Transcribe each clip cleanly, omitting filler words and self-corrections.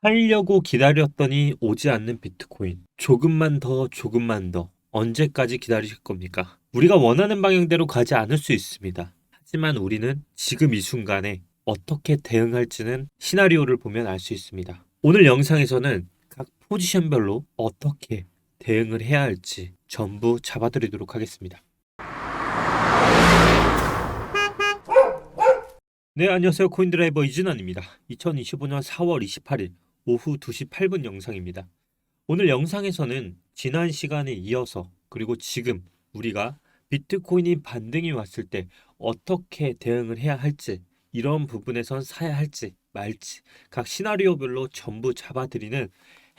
하려고 기다렸더니 오지 않는 비트코인. 조금만 더, 조금만 더. 언제까지 기다리실 겁니까? 우리가 원하는 방향대로 가지 않을 수 있습니다. 하지만 우리는 지금 이 순간에 어떻게 대응할지는 시나리오를 보면 알 수 있습니다. 오늘 영상에서는 각 포지션별로 어떻게 대응을 해야 할지 전부 잡아드리도록 하겠습니다. 네, 안녕하세요. 코인드라이버 이진원입니다. 2025년 4월 28일 오후 2시 8분 영상입니다. 오늘 영상에서는 지난 시간에 이어서 그리고 지금 우리가 비트코인이 반등이 왔을 때 어떻게 대응을 해야 할지, 이런 부분에선 사야 할지 말지 각 시나리오별로 전부 잡아드리는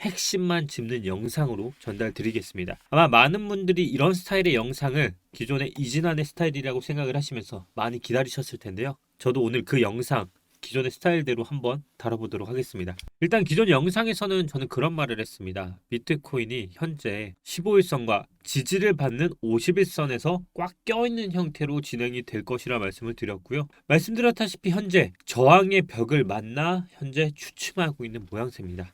핵심만 짚는 영상으로 전달드리겠습니다. 아마 많은 분들이 이런 스타일의 영상을 기존의 이진환의 스타일이라고 생각을 하시면서 많이 기다리셨을 텐데요. 저도 오늘 그 영상 기존의 스타일대로 한번 다뤄보도록 하겠습니다. 일단 기존 영상에서는 저는 그런 말을 했습니다. 비트코인이 현재 15일선과 지지를 받는 50일선에서 꽉 껴있는 형태로 진행이 될 것이라 말씀을 드렸고요. 말씀드렸다시피 현재 저항의 벽을 만나 현재 추춤하고 있는 모양새입니다.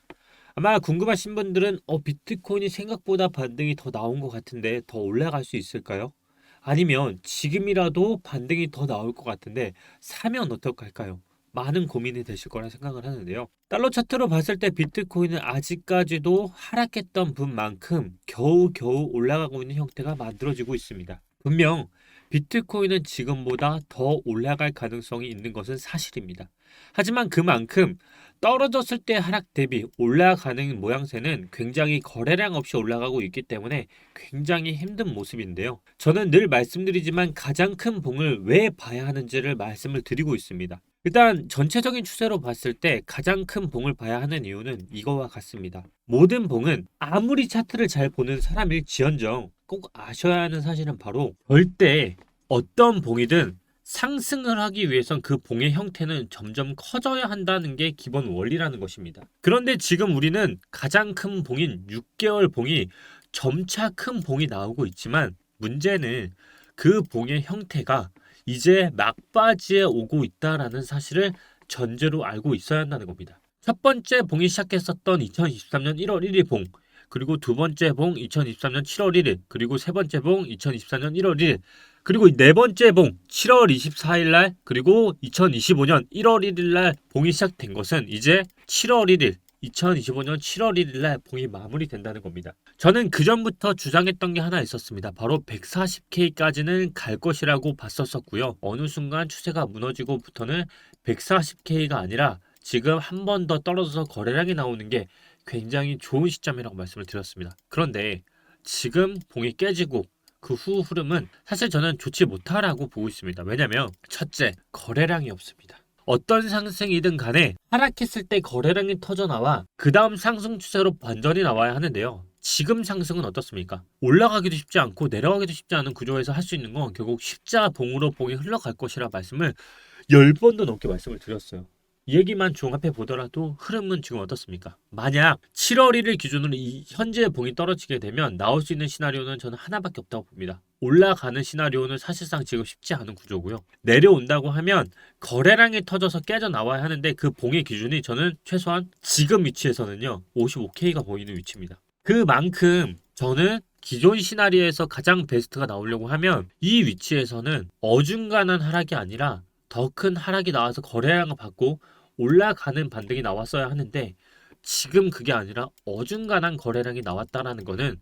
아마 궁금하신 분들은 비트코인이 생각보다 반등이 더 나온 것 같은데 더 올라갈 수 있을까요? 아니면 지금이라도 반등이 더 나올 것 같은데 사면 어떡할까요? 많은 고민이 되실 거라 생각을 하는데요. 달러 차트로 봤을 때 비트코인은 아직까지도 하락했던 분만큼 겨우겨우 올라가고 있는 형태가 만들어지고 있습니다. 분명 비트코인은 지금보다 더 올라갈 가능성이 있는 것은 사실입니다. 하지만 그만큼 떨어졌을 때 하락 대비 올라가는 모양새는 굉장히 거래량 없이 올라가고 있기 때문에 굉장히 힘든 모습인데요. 저는 늘 말씀드리지만 가장 큰 봉을 왜 봐야 하는지를 말씀을 드리고 있습니다. 일단 전체적인 추세로 봤을 때 가장 큰 봉을 봐야 하는 이유는 이거와 같습니다. 모든 봉은 아무리 차트를 잘 보는 사람일지언정 꼭 아셔야 하는 사실은 바로 절대 어떤 봉이든 상승을 하기 위해선 그 봉의 형태는 점점 커져야 한다는 게 기본 원리라는 것입니다. 그런데 지금 우리는 가장 큰 봉인 6개월 봉이 점차 큰 봉이 나오고 있지만 문제는 그 봉의 형태가 이제 막바지에 오고 있다라는 사실을 전제로 알고 있어야 한다는 겁니다. 첫 번째 봉이 시작했었던 2023년 1월 1일 봉, 그리고 두 번째 봉 2023년 7월 1일, 그리고 세 번째 봉 2024년 1월 1일, 그리고 네 번째 봉 7월 24일 날, 그리고 2025년 1월 1일 날 봉이 시작된 것은 이제 7월 1일 2025년 7월 1일 날 봉이 마무리된다는 겁니다. 저는 그전부터 주장했던 게 하나 있었습니다. 바로 140K까지는 갈 것이라고 봤었었고요. 어느 순간 추세가 무너지고부터는 140K가 아니라 지금 한 번 더 떨어져서 거래량이 나오는 게 굉장히 좋은 시점이라고 말씀을 드렸습니다. 그런데 지금 봉이 깨지고 그 후 흐름은 사실 저는 좋지 못하라고 보고 있습니다. 왜냐면 첫째, 거래량이 없습니다. 어떤 상승이든 간에 하락했을 때 거래량이 터져나와 그 다음 상승 추세로 반전이 나와야 하는데요. 지금 상승은 어떻습니까? 올라가기도 쉽지 않고 내려가기도 쉽지 않은 구조에서 할 수 있는 건 결국 십자봉으로 봉이 흘러갈 것이라 말씀을 10번도 넘게 말씀을 드렸어요. 이 얘기만 종합해 보더라도 흐름은 지금 어떻습니까? 만약 7월 1일 기준으로 이 현재의 봉이 떨어지게 되면 나올 수 있는 시나리오는 저는 하나밖에 없다고 봅니다. 올라가는 시나리오는 사실상 지금 쉽지 않은 구조고요. 내려온다고 하면 거래량이 터져서 깨져 나와야 하는데 그 봉의 기준이 저는 최소한 지금 위치에서는요 55K가 보이는 위치입니다. 그만큼 저는 기존 시나리오에서 가장 베스트가 나오려고 하면 이 위치에서는 어중간한 하락이 아니라 더 큰 하락이 나와서 거래량을 받고 올라가는 반등이 나왔어야 하는데 지금 그게 아니라 어중간한 거래량이 나왔다라는 거는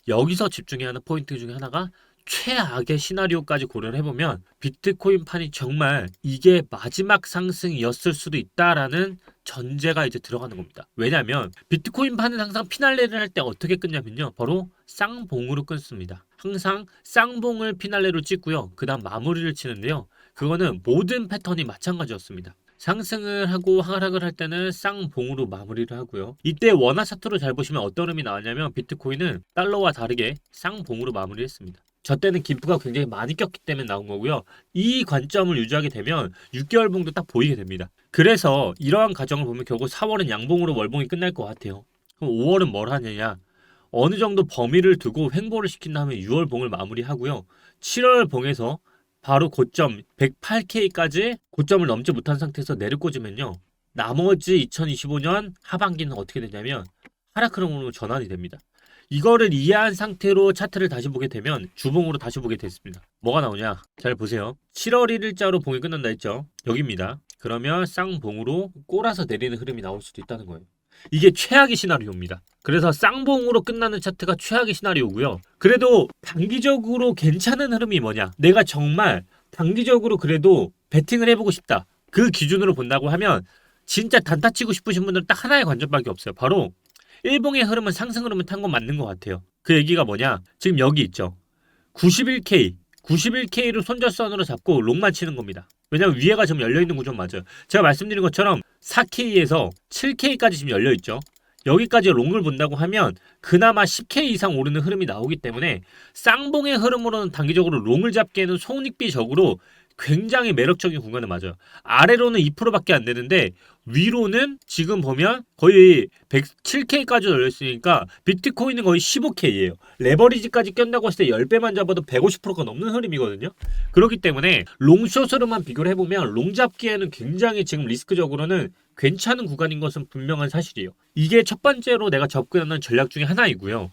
여기서 집중해야 하는 포인트 중에 하나가 최악의 시나리오까지 고려를 해보면 비트코인 판이 정말 이게 마지막 상승이었을 수도 있다라는 전제가 이제 들어가는 겁니다. 왜냐하면 비트코인 판은 항상 피날레를 할 때 어떻게 끊냐면요. 바로 쌍봉으로 끊습니다. 항상 쌍봉을 피날레로 찍고요. 그 다음 마무리를 치는데요. 그거는 모든 패턴이 마찬가지였습니다. 상승을 하고 하락을 할 때는 쌍봉으로 마무리를 하고요. 이때 원화 차트로 잘 보시면 어떤 흐름이 나왔냐면 비트코인은 달러와 다르게 쌍봉으로 마무리했습니다. 저 때는 기프가 굉장히 많이 꼈기 때문에 나온 거고요. 이 관점을 유지하게 되면 6개월 봉도 딱 보이게 됩니다. 그래서 이러한 과정을 보면 결국 4월은 양봉으로 월봉이 끝날 것 같아요. 그럼 5월은 뭘 하느냐? 어느 정도 범위를 두고 횡보를 시킨 다음에 6월 봉을 마무리하고요. 7월 봉에서 바로 고점 108K까지 고점을 넘지 못한 상태에서 내려꽂으면요. 나머지 2025년 하반기는 어떻게 되냐면 하락 흐름으로 전환이 됩니다. 이거를 이해한 상태로 차트를 다시 보게 되면 주봉으로 다시 보게 됐습니다. 뭐가 나오냐? 잘 보세요. 7월 1일자로 봉이 끝난다 했죠. 여기입니다. 그러면 쌍봉으로 꼬라서 내리는 흐름이 나올 수도 있다는 거예요. 이게 최악의 시나리오입니다. 그래서 쌍봉으로 끝나는 차트가 최악의 시나리오고요. 그래도 단기적으로 괜찮은 흐름이 뭐냐? 내가 정말 단기적으로 그래도 베팅을 해보고 싶다. 그 기준으로 본다고 하면 진짜 단타 치고 싶으신 분들은 딱 하나의 관점밖에 없어요. 바로 일봉의 흐름은 상승 흐름을 탄 건 맞는 것 같아요. 그 얘기가 뭐냐? 지금 여기 있죠. 91K, 91K로 손절선으로 잡고 롱만 치는 겁니다. 왜냐면 위에가 지금 열려있는 구조 맞아요. 제가 말씀드린 것처럼 4K에서 7K까지 지금 열려있죠. 여기까지 롱을 본다고 하면 그나마 10K 이상 오르는 흐름이 나오기 때문에 쌍봉의 흐름으로는 단기적으로 롱을 잡기에는 손익비적으로 굉장히 매력적인 구간을 맞아요. 아래로는 2%밖에 안 되는데 위로는 지금 보면 거의 107K까지 열렸으니까 비트코인은 거의 15K예요. 레버리지까지 꼈다고 했을 때 10배만 잡아도 150%가 넘는 흐름이거든요. 그렇기 때문에 롱숏으로만 비교를 해보면 롱 잡기에는 굉장히 지금 리스크적으로는 괜찮은 구간인 것은 분명한 사실이에요. 이게 첫 번째로 내가 접근하는 전략 중에 하나이고요.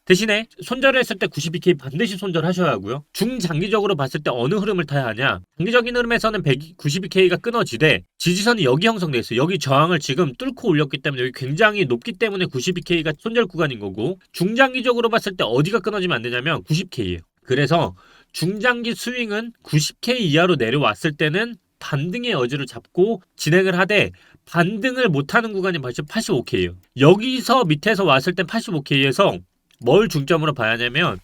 대신에 손절을 했을 때 92K 반드시 손절하셔야 하고요. 중장기적으로 봤을 때 어느 흐름을 타야 하냐? 장기적인 흐름에서는 92K가 끊어지되 지지선이 여기 형성돼 있어요. 여기 저항을 지금 뚫고 올렸기 때문에 여기 굉장히 높기 때문에 92K가 손절 구간인 거고, 중장기적으로 봤을 때 어디가 끊어지면 안 되냐면 90K예요. 그래서 중장기 스윙은 90K 이하로 내려왔을 때는 반등의 여지를 잡고 진행을 하되, 반등을 못하는 구간이 벌써 85K예요. 여기서 밑에서 왔을 땐 85K에서 뭘 중점으로 봐야 하냐면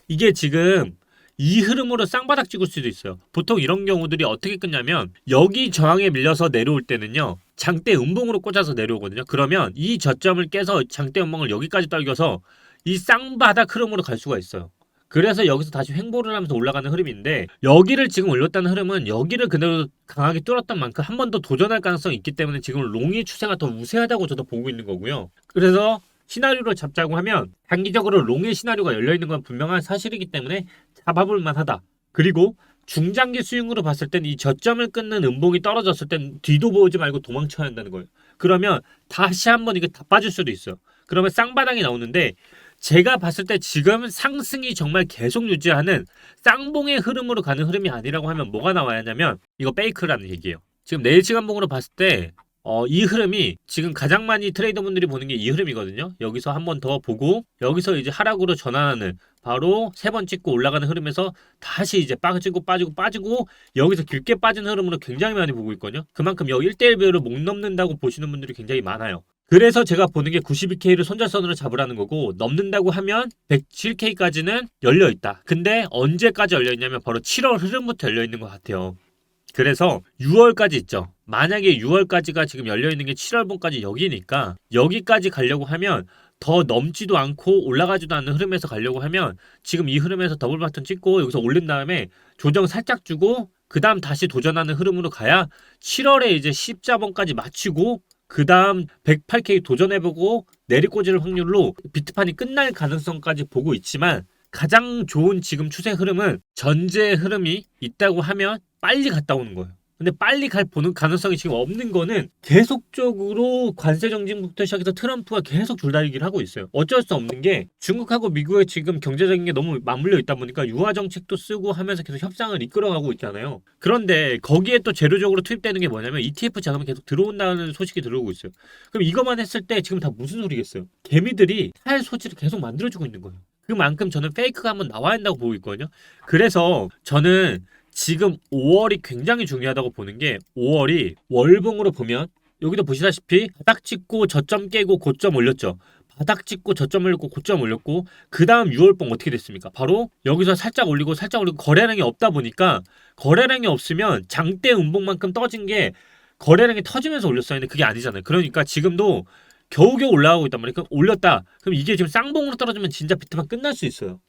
이게 지금 이 흐름으로 쌍바닥 찍을 수도 있어요. 보통 이런 경우들이 어떻게 끝냐면 여기 저항에 밀려서 내려올 때는요, 장대 음봉으로 꽂아서 내려오거든요. 그러면 이 저점을 깨서 장대 음봉을 여기까지 떨겨서 이 쌍바닥 흐름으로 갈 수가 있어요. 그래서 여기서 다시 횡보를 하면서 올라가는 흐름인데, 여기를 지금 올렸다는 흐름은 여기를 그대로 강하게 뚫었던 만큼 한 번 더 도전할 가능성이 있기 때문에 지금 롱의 추세가 더 우세하다고 저도 보고 있는 거고요. 그래서 시나리오를 잡자고 하면 단기적으로 롱의 시나리오가 열려있는 건 분명한 사실이기 때문에 잡아볼 만하다. 그리고 중장기 스윙으로 봤을 땐 이 저점을 끊는 음봉이 떨어졌을 땐 뒤도 보지 말고 도망쳐야 한다는 거예요. 그러면 다시 한번 이게 다 빠질 수도 있어요. 그러면 쌍바닥이 나오는데, 제가 봤을 때 지금 상승이 정말 계속 유지하는 쌍봉의 흐름으로 가는 흐름이 아니라고 하면 뭐가 나와야 하냐면 이거 페이크라는 얘기예요. 지금 내일 시간봉으로 봤을 때 이 흐름이 지금 가장 많이 트레이더분들이 보는 게 이 흐름이거든요. 여기서 한 번 더 보고 여기서 이제 하락으로 전환하는, 바로 세 번 찍고 올라가는 흐름에서 다시 이제 빠지고 여기서 길게 빠진 흐름으로 굉장히 많이 보고 있거든요. 그만큼 여기 1대1 비율을 못 넘는다고 보시는 분들이 굉장히 많아요. 그래서 제가 보는 게 92K를 손절선으로 잡으라는 거고, 넘는다고 하면 107K까지는 열려있다. 근데 언제까지 열려있냐면 바로 7월 흐름부터 열려있는 것 같아요. 그래서 6월까지 있죠. 만약에 6월까지가 지금 열려있는 게 7월분까지 여기니까 여기까지 가려고 하면 더 넘지도 않고 올라가지도 않는 흐름에서 가려고 하면 지금 이 흐름에서 더블 바튼 찍고 여기서 올린 다음에 조정 살짝 주고 그 다음 다시 도전하는 흐름으로 가야 7월에 이제 십자봉까지 마치고 그 다음 108K 도전해보고 내리꽂을 확률로 비트판이 끝날 가능성까지 보고 있지만, 가장 좋은 지금 추세 흐름은 전제 흐름이 있다고 하면 빨리 갔다 오는 거예요. 근데 빨리 보는 가능성이 지금 없는 거는 계속적으로 관세 정책부터 시작해서 트럼프가 계속 줄다리기를 하고 있어요. 어쩔 수 없는 게 중국하고 미국의 지금 경제적인 게 너무 맞물려 있다 보니까 유화 정책도 쓰고 하면서 계속 협상을 이끌어가고 있잖아요. 그런데 거기에 또 재료적으로 투입되는 게 뭐냐면 ETF 자금이 계속 들어온다는 소식이 들어오고 있어요. 그럼 이것만 했을 때 지금 다 무슨 소리겠어요? 개미들이 탈 소지를 계속 만들어주고 있는 거예요. 그만큼 저는 페이크가 한번 나와야 한다고 보고 있거든요. 그래서 저는 지금 5월이 굉장히 중요하다고 보는 게, 5월이 월봉으로 보면 여기도 보시다시피 바닥 찍고 저점 깨고 고점 올렸죠. 바닥 찍고 저점 올렸고 고점 올렸고, 그 다음 6월봉 어떻게 됐습니까? 바로 여기서 살짝 올리고 거래량이 없다 보니까, 거래량이 없으면 장대 음봉만큼 떠진 게 거래량이 터지면서 올렸어야 했는데 그게 아니잖아요. 그러니까 지금도 겨우겨우 올라가고 있단 말이에요. 그럼 올렸다. 그럼 이게 지금 쌍봉으로 떨어지면 진짜 비트만 끝날 수 있어요.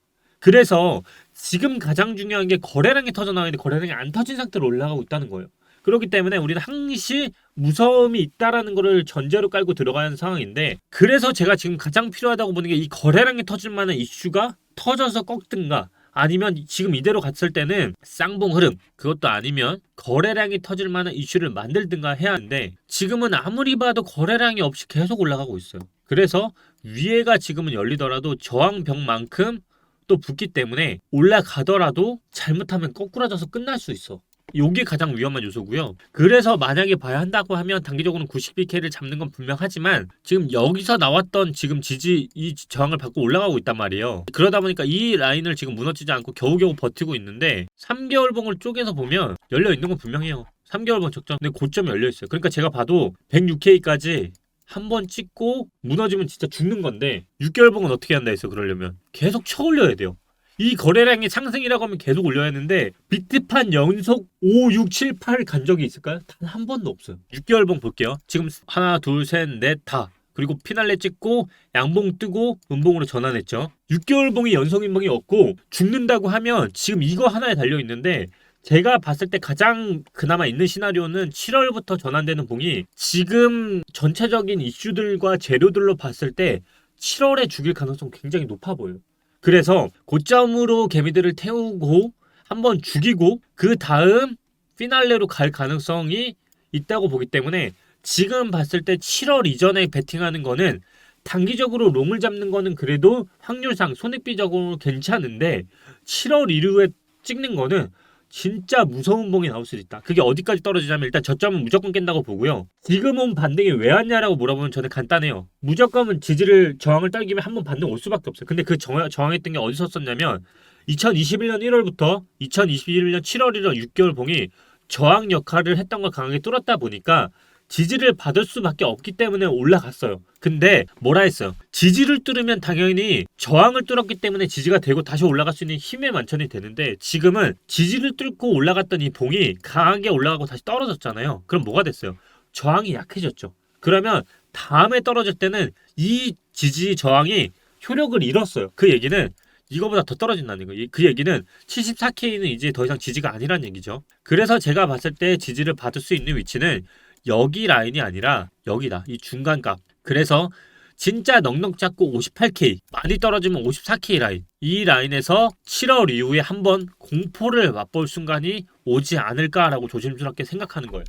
그래서 지금 가장 중요한 게 거래량이 터져나가는데 거래량이 안 터진 상태로 올라가고 있다는 거예요. 그렇기 때문에 우리는 항시 무서움이 있다라는 거를 전제로 깔고 들어가야 하는 상황인데, 그래서 제가 지금 가장 필요하다고 보는 게 이 거래량이 터질 만한 이슈가 터져서 꺾든가 아니면 지금 이대로 갔을 때는 쌍봉 흐름, 그것도 아니면 거래량이 터질 만한 이슈를 만들든가 해야 하는데 지금은 아무리 봐도 거래량이 없이 계속 올라가고 있어요. 그래서 위에가 지금은 열리더라도 저항벽만큼 또 붙기 때문에 올라가더라도 잘못하면 거꾸라져서 끝날 수 있어. 요게 가장 위험한 요소고요. 그래서 만약에 봐야 한다고 하면 단기적으로는 92K를 잡는 건 분명하지만 지금 여기서 나왔던 지금 지지 이 저항을 받고 올라가고 있단 말이에요. 그러다 보니까 이 라인을 지금 무너지지 않고 겨우겨우 버티고 있는데 3개월봉을 쪼개서 보면 열려 있는 건 분명해요. 3개월봉 적정. 근데 고점이 열려 있어요. 그러니까 제가 봐도 106K까지 한번 찍고 무너지면 진짜 죽는 건데 6개월봉은 어떻게 한다 했어. 그러려면 계속 쳐 올려야 돼요. 이 거래량이 상승이라고 하면 계속 올려야 하는데 비트판 연속 5, 6, 7, 8 간 적이 있을까요? 단 한 번도 없어요. 6개월봉 볼게요. 지금 하나, 둘, 셋, 넷 다. 그리고 피날레 찍고 양봉 뜨고 음봉으로 전환했죠. 6개월봉이 연속인봉이 없고 죽는다고 하면 지금 이거 하나에 달려있는데 제가 봤을 때 가장 그나마 있는 시나리오는 7월부터 전환되는 봉이 지금 전체적인 이슈들과 재료들로 봤을 때 7월에 죽일 가능성 굉장히 높아 보여요. 그래서 고점으로 개미들을 태우고 한번 죽이고 그 다음 피날레로 갈 가능성이 있다고 보기 때문에 지금 봤을 때 7월 이전에 베팅하는 거는 단기적으로 롱을 잡는 거는 그래도 확률상 손익비적으로 괜찮은데 7월 이후에 찍는 거는 진짜 무서운 봉이 나올 수도 있다. 그게 어디까지 떨어지냐면 일단 저점은 무조건 깬다고 보고요. 지금 온 반등이 왜 왔냐라고 물어보면 저는 간단해요. 무조건 지지를 저항을 떨기면 한번 반등 올 수밖에 없어요. 근데 그 저항했던 게 어디서 썼냐면 2021년 1월부터 2021년 7월 1월 6개월 봉이 저항 역할을 했던 걸 강하게 뚫었다 보니까 지지를 받을 수밖에 없기 때문에 올라갔어요. 근데 뭐라 했어요? 지지를 뚫으면 당연히 저항을 뚫었기 때문에 지지가 되고 다시 올라갈 수 있는 힘의 만천이 되는데 지금은 지지를 뚫고 올라갔던 이 봉이 강하게 올라가고 다시 떨어졌잖아요. 그럼 뭐가 됐어요? 저항이 약해졌죠. 그러면 다음에 떨어질 때는 이 지지 저항이 효력을 잃었어요. 그 얘기는 이거보다 더 떨어진다는 거예요. 그 얘기는 74K는 이제 더 이상 지지가 아니란 얘기죠. 그래서 제가 봤을 때 지지를 받을 수 있는 위치는 여기 라인이 아니라 여기다. 이 중간값. 그래서 진짜 넉넉 잡고 58K 많이 떨어지면 54K 라인. 이 라인에서 7월 이후에 한번 공포를 맛볼 순간이 오지 않을까라고 조심스럽게 생각하는 거예요.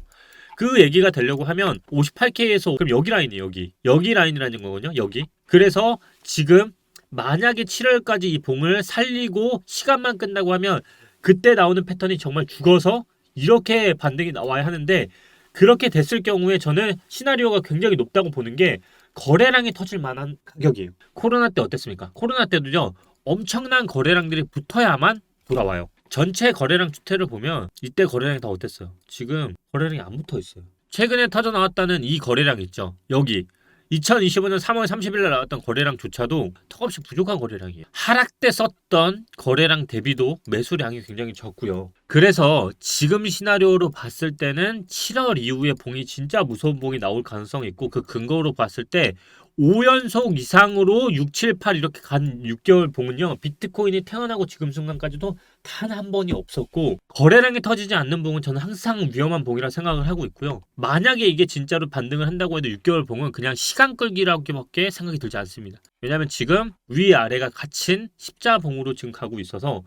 그 얘기가 되려고 하면 58K에서 그럼 여기 라인이에요. 여기 라인이라는 거거든요. 여기. 그래서 지금 만약에 7월까지 이 봉을 살리고 시간만 끝나고 하면 그때 나오는 패턴이 정말 죽어서 이렇게 반등이 나와야 하는데 그렇게 됐을 경우에 저는 시나리오가 굉장히 높다고 보는 게 거래량이 터질 만한 가격이에요. 코로나 때 어땠습니까? 코로나 때도요. 엄청난 거래량들이 붙어야만 돌아와요. 전체 거래량 추태를 보면 이때 거래량이 다 어땠어요? 지금 거래량이 안 붙어 있어요. 최근에 터져 나왔다는 이 거래량 있죠. 여기 2025년 3월 30일 날 나왔던 거래량조차도 턱없이 부족한 거래량이에요. 하락 때 썼던 거래량 대비도 매수량이 굉장히 적고요. 그래서 지금 시나리오로 봤을 때는 7월 이후에 봉이 진짜 무서운 봉이 나올 가능성이 있고 그 근거로 봤을 때 5연속 이상으로 6, 7, 8 이렇게 간 6개월 봉은요. 비트코인이 태어나고 지금 순간까지도 단 한 번이 없었고 거래량이 터지지 않는 봉은 저는 항상 위험한 봉이라 생각을 하고 있고요. 만약에 이게 진짜로 반등을 한다고 해도 6개월 봉은 그냥 시간 끌기라고밖에 생각이 들지 않습니다. 왜냐하면 지금 위아래가 갇힌 십자봉으로 지금 가고 있어서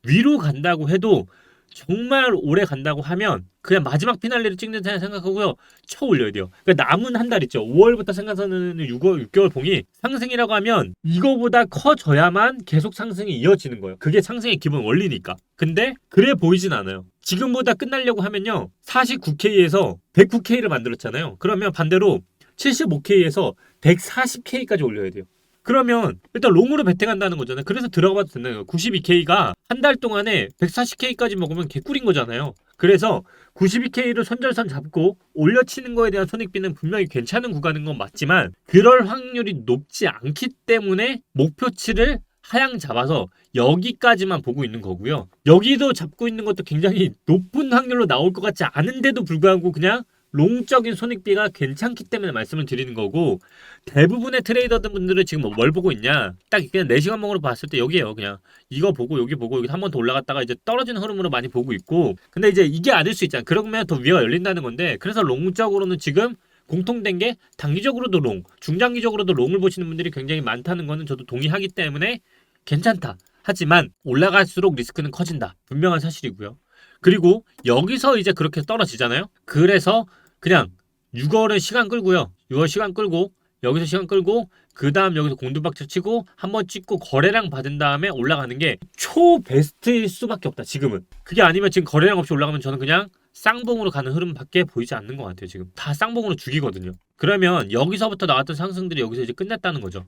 위로 간다고 해도 정말 오래 간다고 하면 그냥 마지막 피날레를 찍는 생각하고요. 쳐 올려야 돼요. 그러니까 남은 한 달 있죠. 5월부터 생각하는 6개월 봉이 상승이라고 하면 이거보다 커져야만 계속 상승이 이어지는 거예요. 그게 상승의 기본 원리니까. 근데 그래 보이진 않아요. 지금보다 끝나려고 하면요. 49K에서 109K를 만들었잖아요. 그러면 반대로 75K에서 140K까지 올려야 돼요. 그러면 일단 롱으로 베팅한다는 거잖아요. 그래서 들어가봐도 된다는 거예요. 92K가 한 달 동안에 140K까지 먹으면 개꿀인 거잖아요. 그래서 92K를 손절선 잡고 올려치는 거에 대한 손익비는 분명히 괜찮은 구간인 건 맞지만 그럴 확률이 높지 않기 때문에 목표치를 하향 잡아서 여기까지만 보고 있는 거고요. 여기도 잡고 있는 것도 굉장히 높은 확률로 나올 것 같지 않은데도 불구하고 그냥 롱적인 손익비가 괜찮기 때문에 말씀을 드리는 거고 대부분의 트레이더들 분들은 지금 뭘 보고 있냐 딱 그냥 4시간봉으로 봤을 때 여기에요. 그냥 이거 보고 여기 한 번 더 올라갔다가 이제 떨어지는 흐름으로 많이 보고 있고 근데 이제 이게 아닐 수 있잖아. 그러면 더 위가 열린다는 건데 그래서 롱적으로는 지금 공통된 게 단기적으로도 롱 중장기적으로도 롱을 보시는 분들이 굉장히 많다는 거는 저도 동의하기 때문에 괜찮다. 하지만 올라갈수록 리스크는 커진다. 분명한 사실이고요. 그리고 여기서 이제 그렇게 떨어지잖아요. 그래서 그냥 6월은 시간 끌고요. 6월 시간 끌고 여기서 시간 끌고 그 다음 여기서 공두박질 치고 한번 찍고 거래량 받은 다음에 올라가는 게 초베스트일 수밖에 없다. 지금은. 그게 아니면 지금 거래량 없이 올라가면 저는 그냥 쌍봉으로 가는 흐름밖에 보이지 않는 것 같아요. 지금 다 쌍봉으로 죽이거든요. 그러면 여기서부터 나왔던 상승들이 여기서 이제 끝났다는 거죠.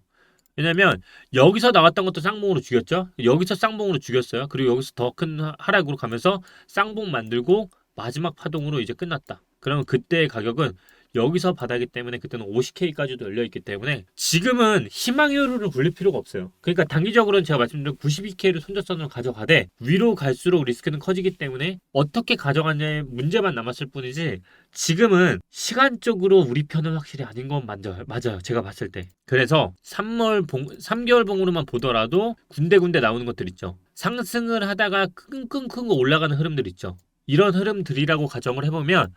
왜냐면 여기서 나왔던 것도 쌍봉으로 죽였죠. 여기서 쌍봉으로 죽였어요. 그리고 여기서 더 큰 하락으로 가면서 쌍봉 만들고 마지막 파동으로 이제 끝났다. 그러면 그때의 가격은 여기서 바닥이기 때문에 그때는 50K까지도 열려있기 때문에 지금은 희망의 흐름을 굴릴 필요가 없어요. 그러니까 단기적으로는 제가 말씀드린 92K를 손절선으로 가져가되 위로 갈수록 리스크는 커지기 때문에 어떻게 가져가냐의 문제만 남았을 뿐이지 지금은 시간적으로 우리 편은 확실히 아닌 건 맞아요. 제가 봤을 때. 그래서 3개월 봉으로만 보더라도 군데군데 나오는 것들 있죠. 상승을 하다가 끙끙 올라가는 흐름들 있죠. 이런 흐름들이라고 가정을 해보면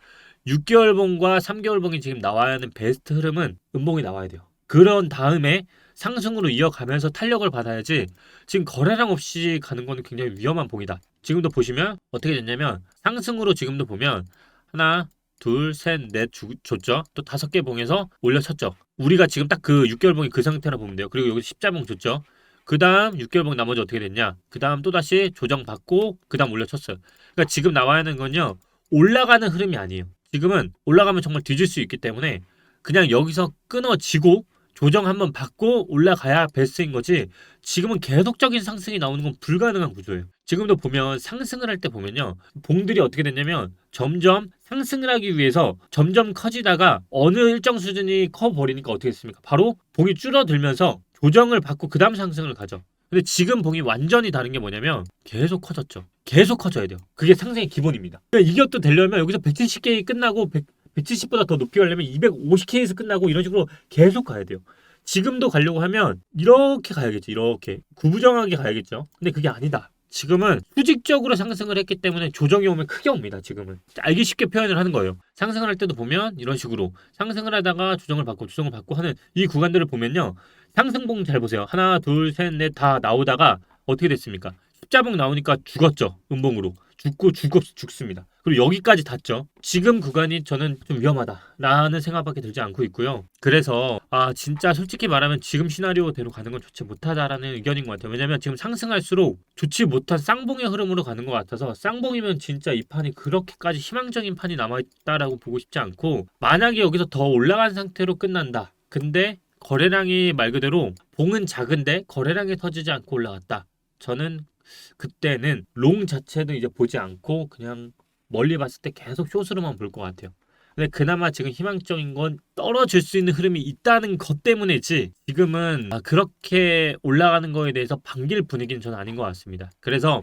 6개월 봉과 3개월 봉이 지금 나와야 하는 베스트 흐름은 음봉이 나와야 돼요. 그런 다음에 상승으로 이어가면서 탄력을 받아야지 지금 거래량 없이 가는 거는 굉장히 위험한 봉이다. 지금도 보시면 어떻게 됐냐면 상승으로 지금도 보면 하나, 둘, 셋, 넷 줬죠. 또 5개 봉에서 올려쳤죠. 우리가 지금 딱 그 6개월 봉이 그 상태라 보면 돼요. 그리고 여기 십자봉 줬죠. 그 다음 6개월 봉 나머지 어떻게 됐냐. 그 다음 또다시 조정받고 그 다음 올려쳤어요. 그러니까 지금 나와야 하는 건요. 올라가는 흐름이 아니에요. 지금은 올라가면 정말 뒤질 수 있기 때문에 그냥 여기서 끊어지고 조정 한번 받고 올라가야 베스트인 거지 지금은 계속적인 상승이 나오는 건 불가능한 구조예요. 지금도 보면 상승을 할 때 보면요. 봉들이 어떻게 됐냐면 점점 상승을 하기 위해서 점점 커지다가 어느 일정 수준이 커버리니까 어떻게 됐습니까? 바로 봉이 줄어들면서 조정을 받고 그 다음 상승을 가죠. 근데 지금 봉이 완전히 다른 게 뭐냐면 계속 커졌죠. 계속 커져야 돼요. 그게 상승의 기본입니다. 그러니까 이것도 되려면 여기서 170K 끝나고 170보다 더 높이 가려면 250K에서 끝나고 이런 식으로 계속 가야 돼요. 지금도 가려고 하면 이렇게 가야겠죠. 이렇게 구부정하게 가야겠죠. 근데 그게 아니다. 지금은 수직적으로 상승을 했기 때문에 조정이 오면 크게 옵니다. 지금은 알기 쉽게 표현을 하는 거예요. 상승을 할 때도 보면 이런 식으로 상승을 하다가 조정을 받고 하는 이 구간들을 보면요. 상승봉 잘 보세요. 하나, 둘, 셋, 넷 다 나오다가 어떻게 됐습니까? 십자봉 나오니까 죽었죠. 음봉으로. 죽습니다. 그리고 여기까지 닿죠. 지금 구간이 저는 좀 위험하다라는 생각밖에 들지 않고 있고요. 그래서 진짜 솔직히 말하면 지금 시나리오대로 가는 건 좋지 못하다라는 의견인 것 같아요. 왜냐면 지금 상승할수록 좋지 못한 쌍봉의 흐름으로 가는 것 같아서 쌍봉이면 진짜 이 판이 그렇게까지 희망적인 판이 남아있다라고 보고 싶지 않고 만약에 여기서 더 올라간 상태로 끝난다. 근데 거래량이 말 그대로 봉은 작은데 거래량이 터지지 않고 올라갔다. 저는 그때는 롱 자체는 이제 보지 않고 그냥 멀리 봤을 때 계속 숏으로만 볼 것 같아요. 근데 그나마 지금 희망적인 건 떨어질 수 있는 흐름이 있다는 것 때문이지 지금은 그렇게 올라가는 거에 대해서 반길 분위기는 저는 아닌 것 같습니다. 그래서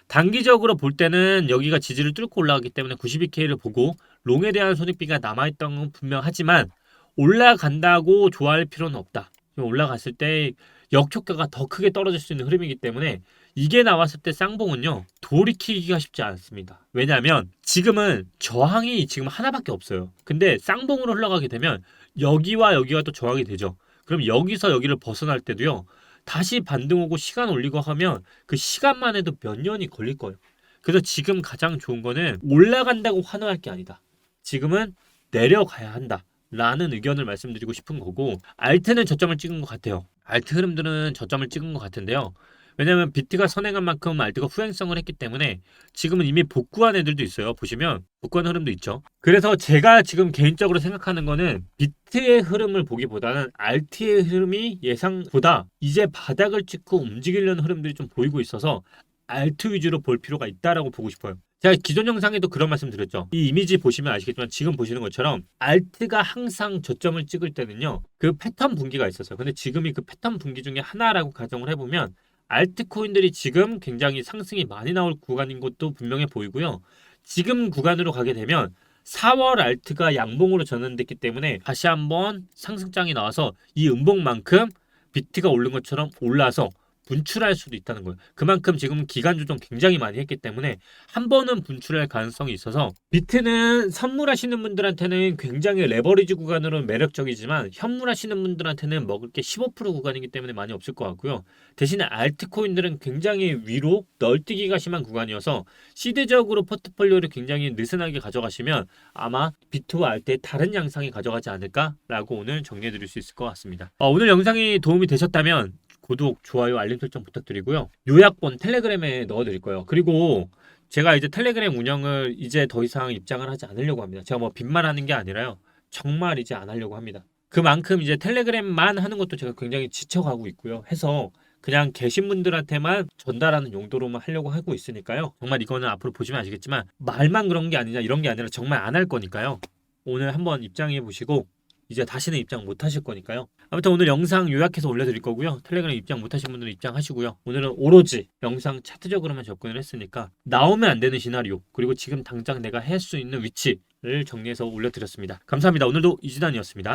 단기적으로 볼 때는 여기가 지지를 뚫고 올라가기 때문에 92K를 보고 롱에 대한 손익비가 남아있던 건 분명하지만 올라간다고 좋아할 필요는 없다. 올라갔을 때 역효과가 더 크게 떨어질 수 있는 흐름이기 때문에 이게 나왔을 때 쌍봉은요 돌이키기가 쉽지 않습니다. 왜냐하면 지금은 저항이 지금 하나밖에 없어요. 근데 쌍봉으로 흘러가게 되면 여기와 여기가 또 저항이 되죠. 그럼 여기서 여기를 벗어날 때도요 다시 반등 오고 시간 올리고 하면 그 시간만 해도 몇 년이 걸릴 거예요. 그래서 지금 가장 좋은 거는 올라간다고 환호할 게 아니다. 지금은 내려가야 한다. 라는 의견을 말씀드리고 싶은 거고 알트는 저점을 찍은 것 같아요. 알트 흐름들은 저점을 찍은 것 같은데요. 왜냐하면 비트가 선행한 만큼 알트가 후행성을 했기 때문에 지금은 이미 복구한 애들도 있어요. 보시면 복구한 흐름도 있죠. 그래서 제가 지금 개인적으로 생각하는 거는 비트의 흐름을 보기보다는 알트의 흐름이 예상보다 이제 바닥을 찍고 움직이려는 흐름들이 좀 보이고 있어서 알트 위주로 볼 필요가 있다라고 보고 싶어요. 제가 기존 영상에도 그런 말씀 드렸죠. 이 이미지 보시면 아시겠지만 지금 보시는 것처럼 알트가 항상 저점을 찍을 때는요. 그 패턴 분기가 있었어요. 근데 지금이 그 패턴 분기 중에 하나라고 가정을 해보면 알트코인들이 지금 굉장히 상승이 많이 나올 구간인 것도 분명해 보이고요. 지금 구간으로 가게 되면 4월 알트가 양봉으로 전환됐기 때문에 다시 한번 상승장이 나와서 이 음봉만큼 비트가 오른 것처럼 올라서 분출할 수도 있다는 거예요. 그만큼 지금 기간 조정 굉장히 많이 했기 때문에 한 번은 분출할 가능성이 있어서 비트는 선물하시는 분들한테는 굉장히 레버리지 구간으로 매력적이지만 현물하시는 분들한테는 먹을 게 15% 구간이기 때문에 많이 없을 것 같고요. 대신에 알트코인들은 굉장히 위로 널뛰기가 심한 구간이어서 시대적으로 포트폴리오를 굉장히 느슨하게 가져가시면 아마 비트와 알트의 다른 양상이 가져가지 않을까라고 오늘 정리해 드릴 수 있을 것 같습니다. 오늘 영상이 도움이 되셨다면 구독, 좋아요, 알림 설정 부탁드리고요. 요약본 텔레그램에 넣어드릴 거예요. 그리고 제가 이제 텔레그램 운영을 이제 더 이상 입장을 하지 않으려고 합니다. 제가 뭐 빈말하는 게 아니라요. 정말 이제 안 하려고 합니다. 그만큼 이제 텔레그램만 하는 것도 제가 굉장히 지쳐가고 있고요. 해서 그냥 계신 분들한테만 전달하는 용도로만 하려고 하고 있으니까요. 정말 이거는 앞으로 보시면 아시겠지만 말만 그런 게 아니냐 이런 게 아니라 정말 안 할 거니까요. 오늘 한번 입장해 보시고 이제 다시는 입장 못 하실 거니까요. 아무튼 오늘 영상 요약해서 올려드릴 거고요. 텔레그램 입장 못 하신 분들은 입장하시고요. 오늘은 오로지 영상 차트적으로만 접근을 했으니까 나오면 안 되는 시나리오 그리고 지금 당장 내가 할 수 있는 위치를 정리해서 올려드렸습니다. 감사합니다. 오늘도 이지단이었습니다.